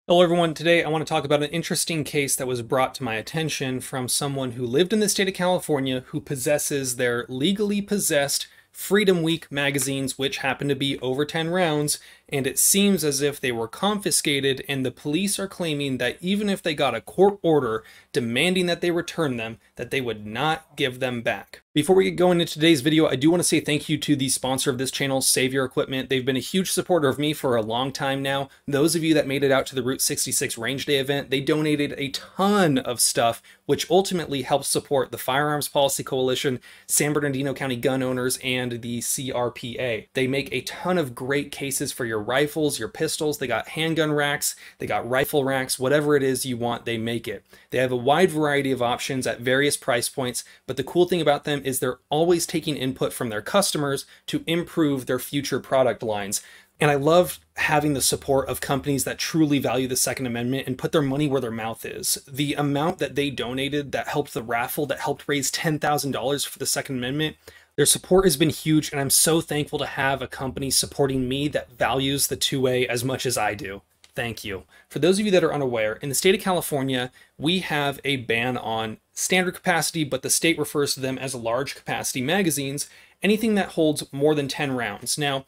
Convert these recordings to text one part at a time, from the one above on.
Hello everyone, today I want to talk about an interesting case that was brought to my attention from someone who lived in the state of California who possesses their legally possessed Freedom Week magazines, which happen to be over 10 rounds, and it seems as if they were confiscated, and the police are claiming that even if they got a court order demanding that they return them, that they would not give them back. Before we get going into today's video, I do want to say thank you to the sponsor of this channel, Save Your Equipment. They've been a huge supporter of me for a long time now. Those of you that made it out to the Route 66 Range Day event, they donated a ton of stuff, which ultimately helps support the Firearms Policy Coalition, San Bernardino County gun owners, and the CRPA. They make a ton of great cases for your rifles, your pistols. They got handgun racks, they got rifle racks, whatever it is you want, they make it. They have a wide variety of options at various price points, but the cool thing about them is they're always taking input from their customers to improve their future product lines. And I love having the support of companies that truly value the Second Amendment and put their money where their mouth is. The amount that they donated that helped the raffle, that helped raise $10,000 for the Second Amendment, their support has been huge, and I'm so thankful to have a company supporting me that values the 2A as much as I do. Thank you. For those of you that are unaware, in the state of California, we have a ban on standard capacity, but the state refers to them as large capacity magazines, anything that holds more than 10 rounds. Now,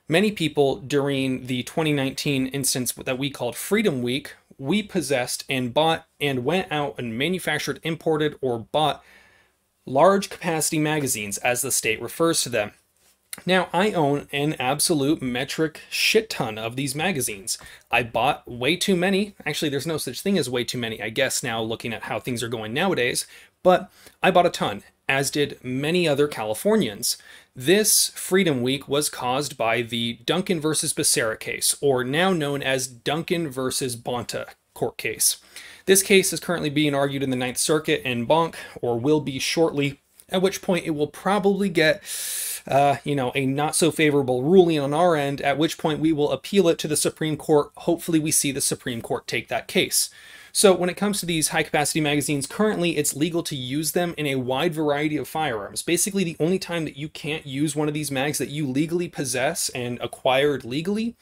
many people during the 2019 instance that we called Freedom Week, we possessed and bought and went out and manufactured, imported, or bought large capacity magazines, as the state refers to them. Now, I own an absolute metric shit ton of these magazines. I bought way too many. Actually, there's no such thing as way too many, I guess, now looking at how things are going nowadays. But I bought a ton, as did many other Californians. This Freedom Week was caused by the Duncan versus Becerra case, or now known as Duncan versus Bonta court case. This case is currently being argued in the Ninth Circuit en banc, or will be shortly, at which point it will probably get a not so favorable ruling on our end, at which point we will appeal it to the Supreme Court. Hopefully we see the Supreme Court take that case. So when it comes to these high capacity magazines, currently it's legal to use them in a wide variety of firearms. Basically, the only time that you can't use one of these mags that you legally possess and acquired legally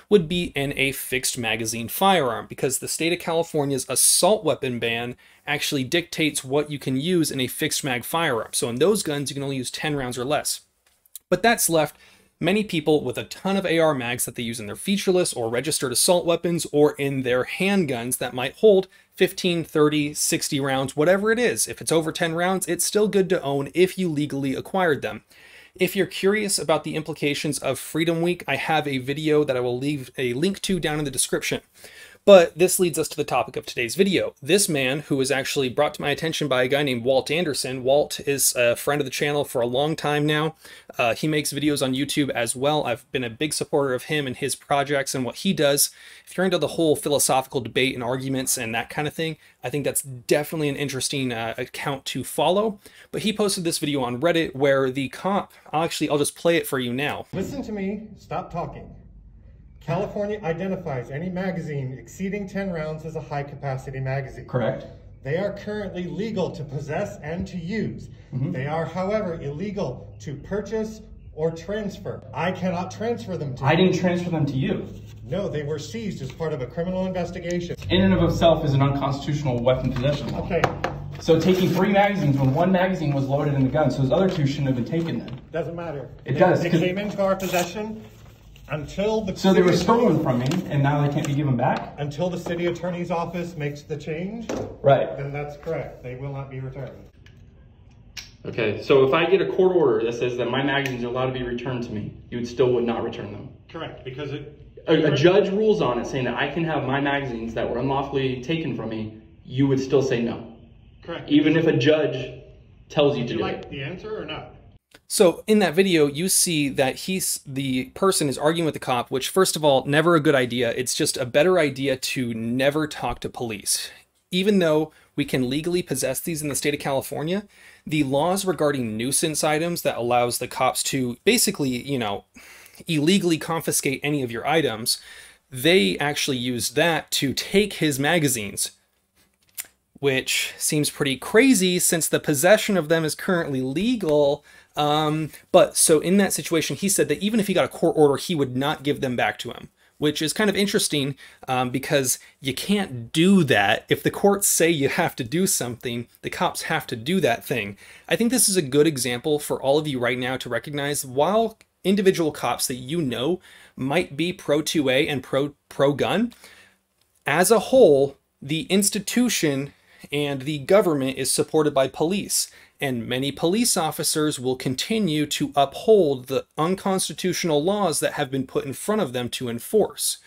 would be in a fixed magazine firearm, because the state of California's assault weapon ban actually dictates what you can use in a fixed mag firearm. So in those guns, you can only use 10 rounds or less. But that's left many people with a ton of AR mags that they use in their featureless or registered assault weapons, or in their handguns that might hold 15, 30, 60 rounds, whatever it is. If it's over 10 rounds, it's still good to own if you legally acquired them. If you're curious about the implications of Freedom Week, I have a video that I will leave a link to down in the description. But this leads us to the topic of today's video. This man, who was actually brought to my attention by a guy named Walt Anderson. Walt is a friend of the channel for a long time now. He makes videos on YouTube as well. I've been a big supporter of him and his projects and what he does. If you're into the whole philosophical debate and arguments and that kind of thing, I think that's definitely an interesting account to follow. But he posted this video on Reddit where the cop, I'll just play it for you now. Listen to me, stop talking. California identifies any magazine exceeding 10 rounds as a high-capacity magazine. Correct. They are currently legal to possess and to use. They are, however, illegal to purchase or transfer. I cannot transfer them to you. I didn't transfer them to you. No, they were seized as part of a criminal investigation. In and of itself is an unconstitutional weapon possession law. Okay. So taking 3 magazines when 1 magazine was loaded in the gun, so those other 2 shouldn't have been taken then. Doesn't matter. It does. They came into our possession until the So they were stolen from me, and now they can't be given back? Until the city attorney's office makes the change, Right. then that's correct. They will not be returned. Okay, so if I get a court order that says that my magazines are allowed to be returned to me, you would not return them? Correct, because A judge rules on it saying that I can have my magazines that were unlawfully taken from me, you would still say no? Correct. Even if a judge tells you to do it? Would you like the answer or not? So in that video, you see that the person is arguing with the cop, which first of all, never a good idea. It's just a better idea to never talk to police. Even though we can legally possess these in the state of California, the laws regarding nuisance items that allows the cops to basically, illegally confiscate any of your items, they actually used that to take his magazines, which seems pretty crazy since the possession of them is currently legal. But so in that situation, he said that even if he got a court order, he would not give them back to him, which is kind of interesting because you can't do that. If the courts say you have to do something, the cops have to do that thing. I think this is a good example for all of you right now to recognize, while individual cops that you know might be pro-2A and pro-gun, as a whole, the institution and the government is supported by police, and many police officers will continue to uphold the unconstitutional laws that have been put in front of them to enforce.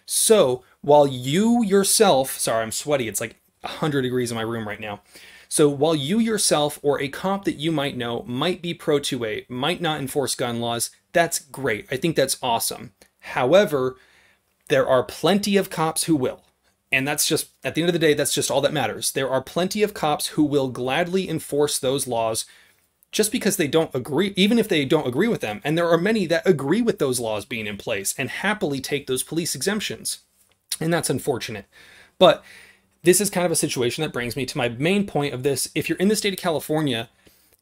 So while you yourself, sorry, I'm sweaty, it's like 100 degrees in my room right now. So while you yourself or a cop that you might know might be pro-2A, might not enforce gun laws, that's great. I think that's awesome. However, there are plenty of cops who will. And that's just, at the end of the day, that's just all that matters. There are plenty of cops who will gladly enforce those laws just because they don't agree, even if they don't agree with them. And there are many that agree with those laws being in place and happily take those police exemptions. And that's unfortunate. But this is kind of a situation that brings me to my main point of this. If you're in the state of California,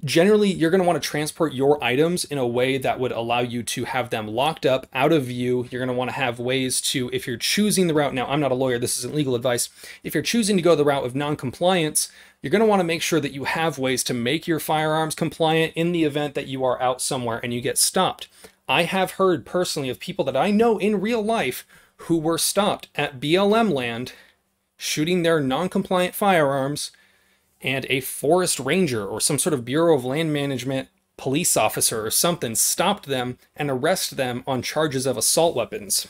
generally, you're going to want to transport your items in a way that would allow you to have them locked up, out of view. You're going to want to have ways to, if you're choosing the route, now I'm not a lawyer, this isn't legal advice. If you're choosing to go the route of non-compliance, you're going to want to make sure that you have ways to make your firearms compliant in the event that you are out somewhere and you get stopped. I have heard personally of people that I know in real life who were stopped at BLM land shooting their non-compliant firearms, and a forest ranger or some sort of Bureau of Land Management police officer or something stopped them and arrested them on charges of assault weapons.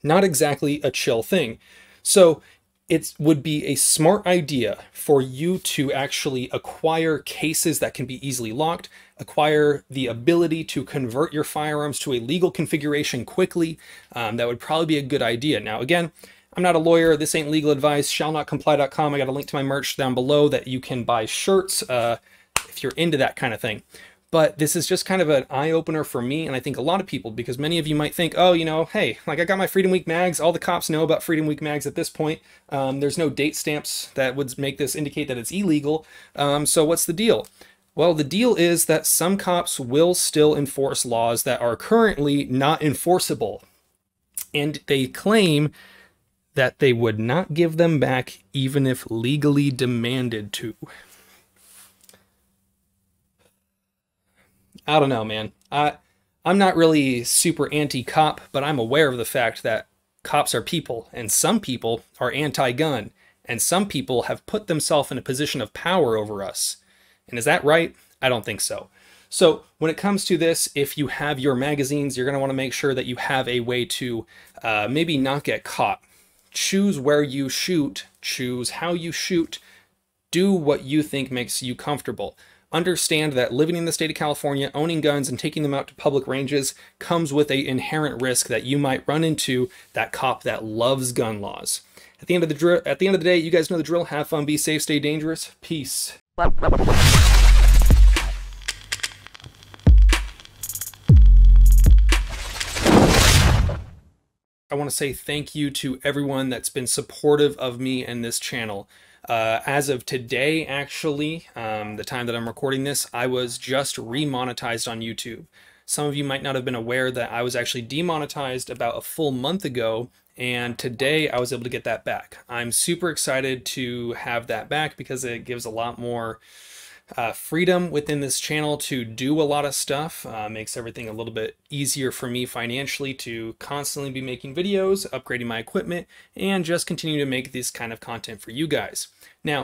Not exactly a chill thing. So it would be a smart idea for you to actually acquire cases that can be easily locked, acquire the ability to convert your firearms to a legal configuration quickly. That would probably be a good idea. Now, again, I'm not a lawyer. This ain't legal advice. Shallnotcomply.com. I got a link to my merch down below that you can buy shirts if you're into that kind of thing. But this is just kind of an eye-opener for me, and I think a lot of people, because many of you might think, oh, you know, hey, like I got my Freedom Week mags. All the cops know about Freedom Week mags at this point. There's no date stamps that would make this indicate that it's illegal. So what's the deal? Well, the deal is that some cops will still enforce laws that are currently not enforceable. And they claim that they would not give them back even if legally demanded to. I don't know, man. I'm not really super anti-cop, but I'm aware of the fact that cops are people, and some people are anti-gun, and some people have put themselves in a position of power over us. And is that right? I don't think so. So when it comes to this, if you have your magazines, you're going to want to make sure that you have a way to maybe not get caught. Choose where you shoot, choose how you shoot, do what you think makes you comfortable. Understand that living in the state of California, owning guns and taking them out to public ranges comes with an inherent risk that you might run into that cop that loves gun laws. At the end of the day, you guys know the drill. Have fun, be safe, stay dangerous. Peace. I want to say thank you to everyone that's been supportive of me and this channel. As of today, actually, the time that I'm recording this, I was just remonetized on YouTube. Some of you might not have been aware that I was actually demonetized about a full month ago, and today I was able to get that back. I'm super excited to have that back because it gives a lot more freedom within this channel to do a lot of stuff. Makes everything a little bit easier for me financially to constantly be making videos, upgrading my equipment, and just continue to make this kind of content for you guys. Now,